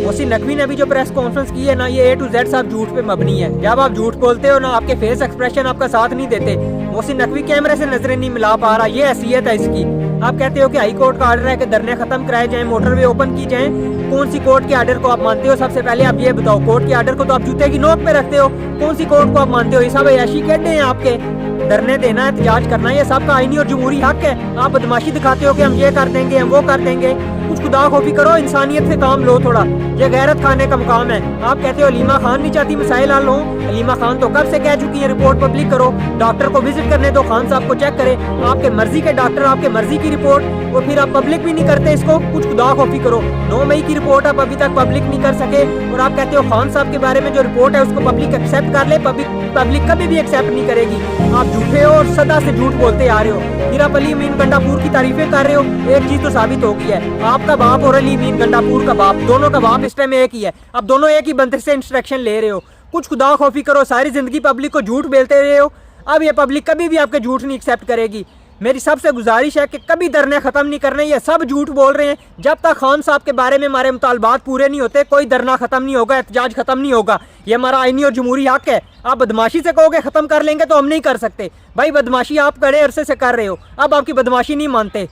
मोहसिन नकवी ने भी जो प्रेस कॉन्फ्रेंस की है ना, ये A to Z साहब झूठ पे मबनी है। जब आप झूठ बोलते हो ना, आपके फेस एक्सप्रेशन आपका साथ नहीं देते। मोहसिन नकवी कैमरे से नजरें नहीं मिला पा रहा, ये हैसियत है इसकी। आप कहते हो कि हाई कोर्ट का ऑर्डर है कि धरने खत्म कराए जाएं, मोटरवे ओपन की जाएं। कौन सी कोर्ट के ऑर्डर को आप मानते हो? सबसे पहले आप ये बताओ। कोर्ट के ऑर्डर को तो आप जूते की नोक पे रखते हो, कौन सी कोर्ट को आप मानते हो? ये सब ऐसी कहते हैं आपके। धरने देना, एहतजाज करना, ये सबका आईनी और जमहूरी हक है। आप बदमाशी दिखाते हो कि हम ये कर देंगे, हम वो कर देंगे। कुछ खुदा खौफी करो, इंसानियत से काम लो थोड़ा। ये गैरत खाने का मुकाम है। आप कहते हो हलीमा खान नहीं चाहती मसाइल हल हों। हलीमा खान तो कब से कह चुकी है रिपोर्ट पब्लिक करो। डॉक्टर को विजिट करने दो, खान साहब को चेक करे। आपके मर्जी के डॉक्टर, आपके मर्जी की रिपोर्ट, और फिर आप पब्लिक भी नहीं करते इसको। कुछ खुदा खौफी करो। 9 मई की रिपोर्ट आप अभी तक पब्लिक नहीं कर सके, और आप कहते हो खान साहब के बारे में जो रिपोर्ट है उसको पब्लिक एक्सेप्ट कर ले। पब्लिक कभी भी एक्सेप्ट नहीं करेगी। आप झूठे हो और सदा से झूठ बोलते आ रहे हो। फिर आप अली अमीन गंडापुर की तारीफें कर रहे हो। एक चीज तो साबित हो गई है, आपका बाप और अली अमीन गंडापुर का बाप, दोनों का बाप इस टाइम एक ही है। अब दोनों एक ही बंदे से इंस्ट्रक्शन ले रहे हो। कुछ खुदा खौफी करो। सारी जिंदगी पब्लिक को झूठ बेलते रहे हो, अब ये पब्लिक कभी भी आपके झूठ नहीं एक्सेप्ट करेगी। मेरी सबसे गुजारिश है कि कभी धरने खत्म नहीं करने। ये सब झूठ बोल रहे हैं। जब तक खान साहब के बारे में हमारे मुतालबात पूरे नहीं होते, कोई धरना खत्म नहीं होगा, एहतजाज खत्म नहीं होगा। ये हमारा आईनी और जमहूरी हक है। आप बदमाशी से कहोगे खत्म कर लेंगे, तो हम नहीं कर सकते भाई। बदमाशी आप बड़े अरसे से कर रहे हो, अब आपकी बदमाशी नहीं मानते।